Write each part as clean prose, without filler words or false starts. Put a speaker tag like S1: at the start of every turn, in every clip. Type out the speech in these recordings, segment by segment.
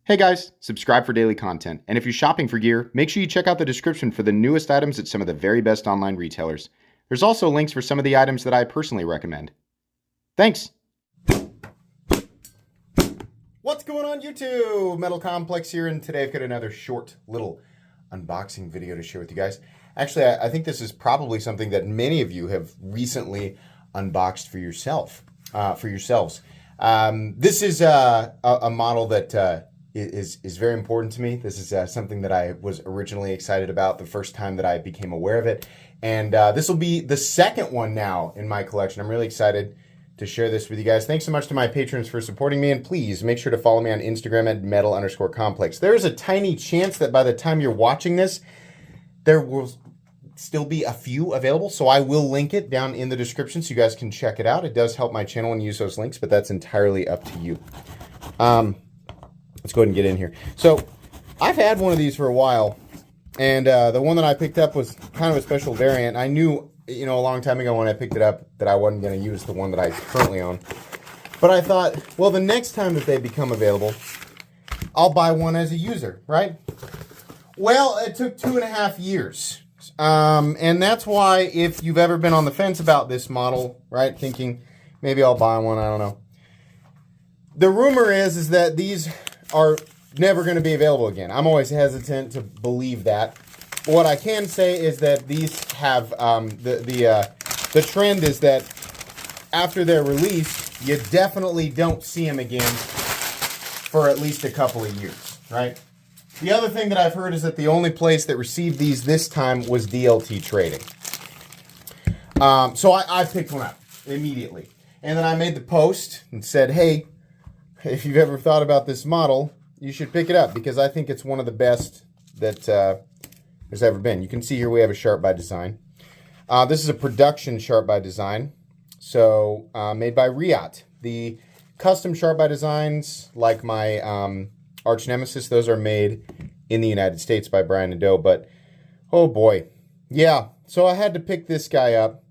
S1: Hey guys, subscribe for daily content. And if you're shopping for gear, make sure you check out the description for the newest items at some of the very best online retailers. There's also links for some of the items that I personally recommend. Thanks! What's going on YouTube? Metal Complex here, and today I've got another short little unboxing video to share with you guys. Actually, I think this is probably something that many of you have recently unboxed for yourselves. This is a model that is very important to me. This is something that I was originally excited about the first time that I became aware of it. And this will be the second one now in my collection. I'm really excited to share this with you guys. Thanks so much to my patrons for supporting me. And please make sure to follow me on Instagram at metal_complex. There's a tiny chance that by the time you're watching this, there will still be a few available. So I will link it down in the description so you guys can check it out. It does help my channel when you use those links, but that's entirely up to you. Let's go ahead and get in here. So I've had one of these for a while, and the one that I picked up was kind of a special variant. I knew, a long time ago when I picked it up that I wasn't going to use the one that I currently own. But I thought, well, the next time that they become available, I'll buy one as a user, right? Well, it took 2.5 years. And that's why if you've ever been on the fence about this model, right, thinking maybe I'll buy one, I don't know. The rumor is that these are never going to be available again. I'm always hesitant to believe that. What I can say is that these have the trend is that after they're released, you definitely don't see them again for at least a couple of years, right? The other thing that I've heard is that the only place that received these this time was DLT Trading. So I picked one up immediately. And then I made the post and said, hey, if you've ever thought about this model, you should pick it up because I think it's one of the best that there's ever been. You can see here we have a Sharp by Design. This is a production Sharp by Design, so made by Riot. The custom Sharp by Designs, like my Arch Nemesis, those are made in the United States by Brian & Doe, but oh boy. Yeah, so I had to pick this guy up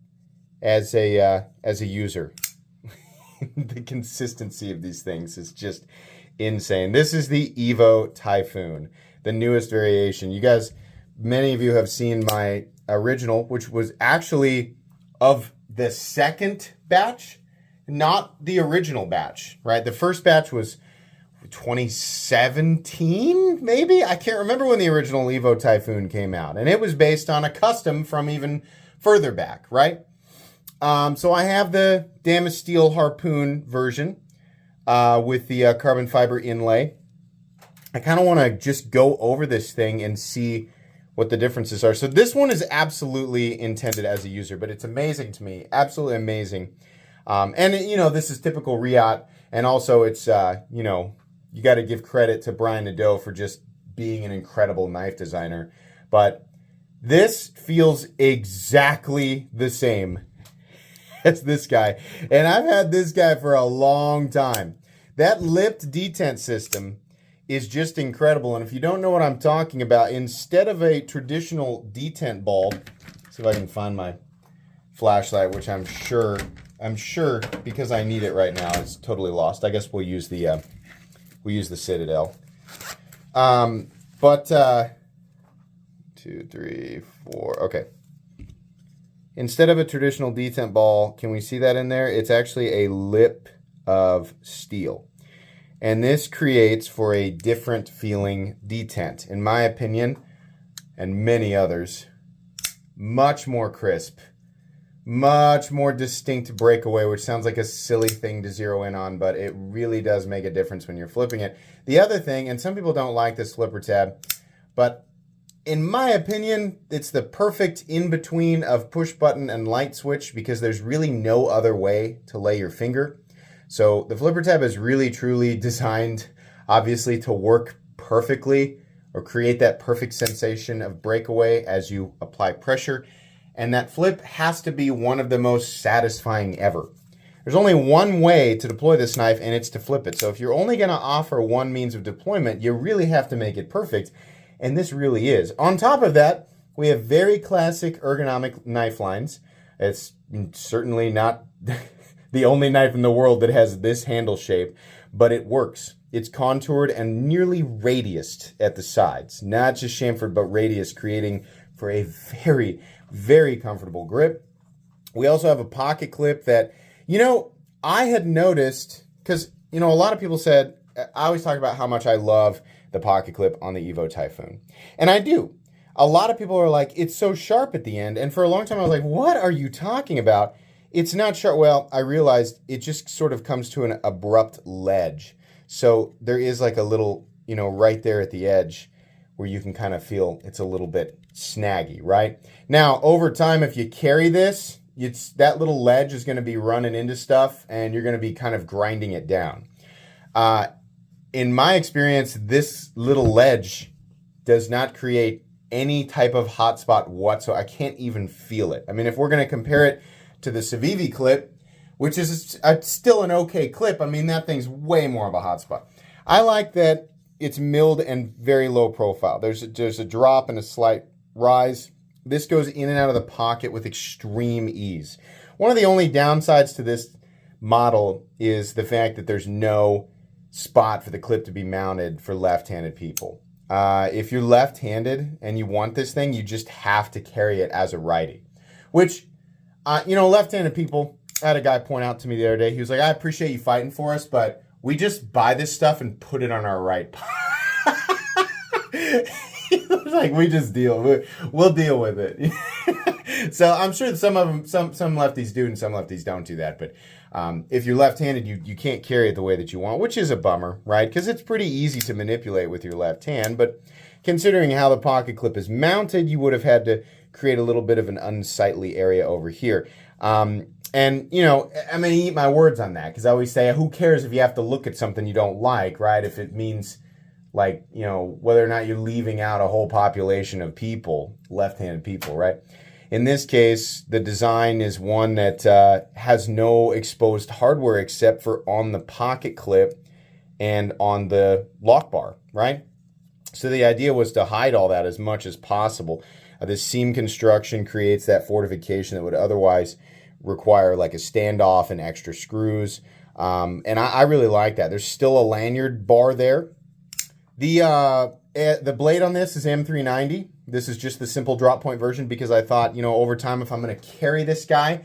S1: as a user. The consistency of these things is just insane. This is the Evo Typhoon, the newest variation. You guys, many of you have seen my original, which was actually of the second batch, not the original batch, right? The first batch was 2017, maybe? I can't remember when the original Evo Typhoon came out. And it was based on a custom from even further back, right? So I have the Damascus Steel Harpoon version with the carbon fiber inlay. I kind of want to just go over this thing and see what the differences are. So this one is absolutely intended as a user, but it's amazing to me. Absolutely amazing. And, this is typical Riot. And also it's, you got to give credit to Brian & Doe for just being an incredible knife designer. But this feels exactly the same as this guy. And I've had this guy for a long time. That lipped detent system is just incredible. And if you don't know what I'm talking about, instead of a traditional detent ball, see if I can find my flashlight, which I'm sure because I need it right now, it's totally lost. I guess we'll use the Citadel. 2, 3, 4. Okay. Instead of a traditional detent ball, can we see that in there? It's actually a lip of steel. And this creates for a different feeling detent. In my opinion, and many others, much more crisp, much more distinct breakaway, which sounds like a silly thing to zero in on, but it really does make a difference when you're flipping it. The other thing, and some people don't like this flipper tab, but in my opinion, it's the perfect in-between of push button and light switch because there's really no other way to lay your finger. So the flipper tab is really, truly designed, obviously, to work perfectly or create that perfect sensation of breakaway as you apply pressure. And that flip has to be one of the most satisfying ever. There's only one way to deploy this knife, and it's to flip it. So if you're only going to offer one means of deployment, you really have to make it perfect. And this really is. On top of that, we have very classic ergonomic knife lines. It's certainly not the only knife in the world that has this handle shape, but it works. It's contoured and nearly radiused at the sides. Not just chamfered, but radius, creating for a very, very comfortable grip. We also have a pocket clip that, I had noticed, because, a lot of people said, I always talk about how much I love the pocket clip on the Evo Typhoon. And I do. A lot of people are like, it's so sharp at the end. And for a long time, I was like, what are you talking about? It's not sharp. Well, I realized it just sort of comes to an abrupt ledge. So there is like a little, right there at the edge where you can kind of feel it's a little bit snaggy, right? Now, over time, if you carry this, that little ledge is going to be running into stuff and you're going to be kind of grinding it down. In my experience, this little ledge does not create any type of hot spot whatsoever. I can't even feel it. I mean, if we're going to compare it to the Civivi clip, which is still an okay clip, I mean, that thing's way more of a hot spot. I like that it's milled and very low profile. There's a drop and a slight rise. This goes in and out of the pocket with extreme ease. One of the only downsides to this model is the fact that there's no spot for the clip to be mounted for left-handed people. If you're left-handed and you want this thing, you just have to carry it as a righty. Which, left-handed people, I had a guy point out to me the other day, he was like, I appreciate you fighting for us, but we just buy this stuff and put it on our right. Like, we just we'll deal with it. So I'm sure some of them, some lefties do and some lefties don't do that. But if you're left-handed, you can't carry it the way that you want, which is a bummer, right? Because it's pretty easy to manipulate with your left hand. But considering how the pocket clip is mounted, you would have had to create a little bit of an unsightly area over here. And, I'm going to eat my words on that because I always say, who cares if you have to look at something you don't like, right? If it means, like, whether or not you're leaving out a whole population of people, left-handed people, right? In this case, the design is one that has no exposed hardware except for on the pocket clip and on the lock bar, right? So the idea was to hide all that as much as possible. This seam construction creates that fortification that would otherwise require like a standoff and extra screws. And I really like that. There's still a lanyard bar there. The blade on this is M390. This is just the simple drop point version because I thought, over time, if I'm going to carry this guy,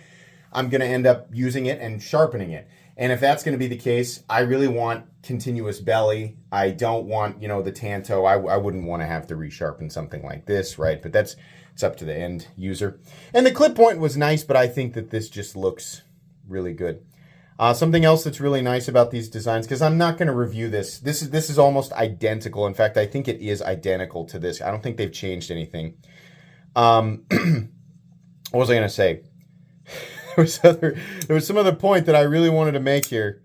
S1: I'm going to end up using it and sharpening it. And if that's going to be the case, I really want continuous belly. I don't want, the Tanto. I wouldn't want to have to resharpen something like this, right? But it's up to the end user. And the clip point was nice, but I think that this just looks really good. Something else that's really nice about these designs, because I'm not going to review this. This is almost identical. In fact, I think it is identical to this. I don't think they've changed anything. What was I going to say? There was some other point that I really wanted to make here.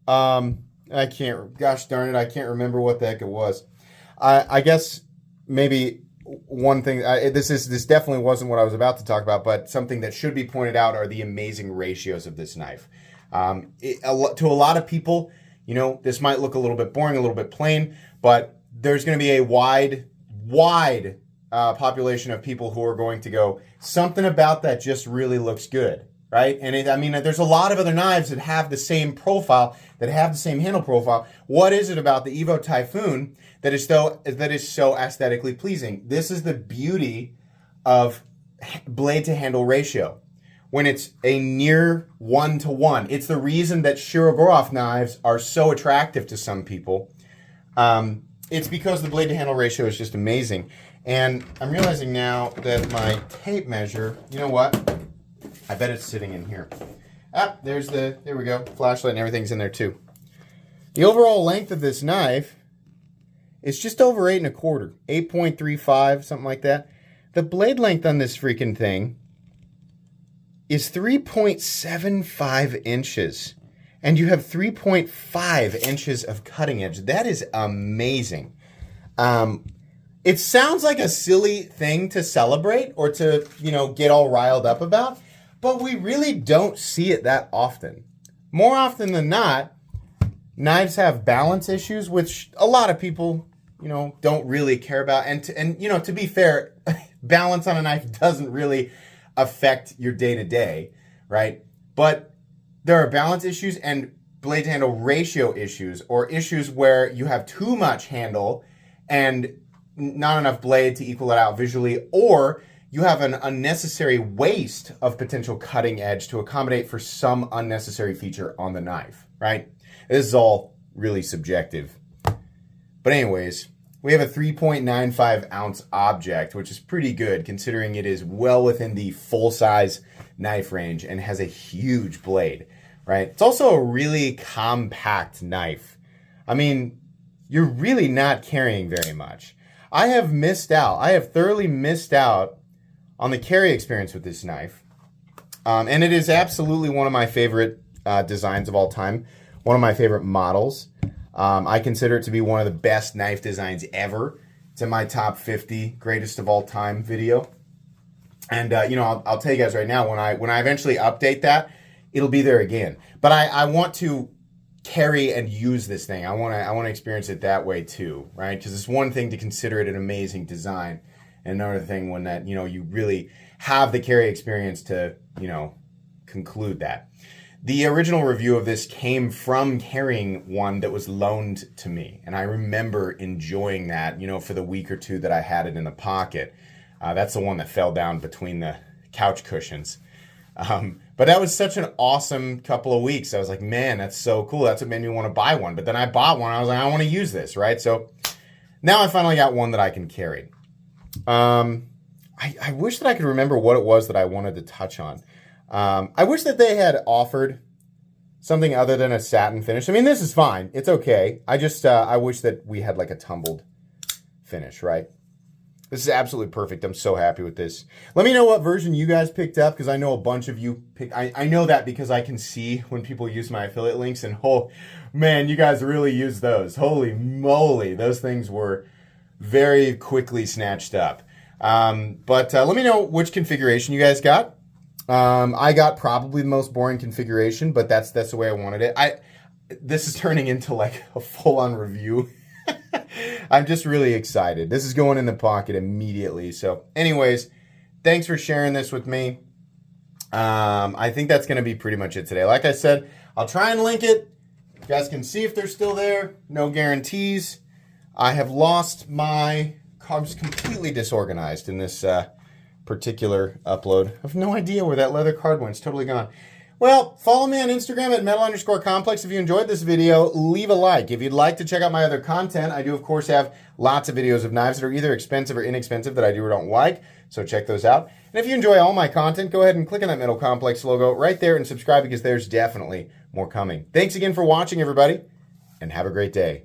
S1: Gosh darn it, I can't remember what the heck it was. I guess maybe one thing, this definitely wasn't what I was about to talk about, but something that should be pointed out are the amazing ratios of this knife. To a lot of people, this might look a little bit boring, a little bit plain, but there's going to be a wide population of people who are going to go, something about that just really looks good, right? And there's a lot of other knives that have the same profile, that have the same handle profile. What is it about the Evo Typhoon that is so aesthetically pleasing? This is the beauty of blade to handle ratio. When it's a near 1-to-1. It's the reason that Shirogorov knives are so attractive to some people. It's because the blade to handle ratio is just amazing. And I'm realizing now that my tape measure, you know what? I bet it's sitting in here. There we go. Flashlight and everything's in there too. The overall length of this knife is just over 8 1/4, 8.35, something like that. The blade length on this freaking thing is 3.75 inches, and you have 3.5 inches of cutting edge. That is amazing. It sounds like a silly thing to celebrate or to, get all riled up about, but we really don't see it that often. More often than not, knives have balance issues, which a lot of people, don't really care about. And to be fair, balance on a knife doesn't really affect your day-to-day, right? But there are balance issues, and blade to handle ratio issues, or issues where you have too much handle and not enough blade to equal it out visually, or you have an unnecessary waste of potential cutting edge to accommodate for some unnecessary feature on the knife, right? This is all really subjective. But anyways, we have a 3.95 ounce object, which is pretty good considering it is well within the full size knife range and has a huge blade, right? It's also a really compact knife. I mean, you're really not carrying very much. I have thoroughly missed out on the carry experience with this knife. And it is absolutely one of my favorite designs of all time, one of my favorite models. I consider it to be one of the best knife designs ever. It's in my top 50 greatest of all time video. And you know, I'll tell you guys right now, when I eventually update that, it'll be there again. But I want to carry and use this thing. I want to experience it that way too, right? Because it's one thing to consider it an amazing design, and another thing when that, you know, you really have the carry experience to, you know, conclude that. The original review of this came from carrying one that was loaned to me, and I remember enjoying that, you know, for the week or two that I had it in the pocket. That's the one that fell down between the couch cushions. But that was such an awesome couple of weeks. I was like, man, that's so cool. That's what made me want to buy one. But then I bought one. I was like, I want to use this, right? So now I finally got one that I can carry. I wish that I could remember what it was that I wanted to touch on. I wish that they had offered something other than a satin finish. I mean, this is fine. It's okay. I just, I wish that we had like a tumbled finish, right? This is absolutely perfect. I'm so happy with this. Let me know what version you guys picked up, because I know a bunch of you picked. I know that because I can see when people use my affiliate links, and oh man, you guys really use those. Holy moly, those things were very quickly snatched up. But let me know which configuration you guys got. I got probably the most boring configuration, but that's the way I wanted it. This is turning into like a full-on review. I'm just really excited. This is going in the pocket immediately. So anyways, thanks for sharing this with me. I think that's going to be pretty much it today. Like I said, I'll try and link it. You guys can see if they're still there. No guarantees. I have lost my cards, completely disorganized in this particular upload. I have no idea where that leather card went. It's totally gone. Well, follow me on Instagram at metal_complex. If you enjoyed this video, leave a like. If you'd like to check out my other content, I do, of course, have lots of videos of knives that are either expensive or inexpensive that I do or don't like, so check those out. And if you enjoy all my content, go ahead and click on that Metal Complex logo right there and subscribe, because there's definitely more coming. Thanks again for watching, everybody, and have a great day.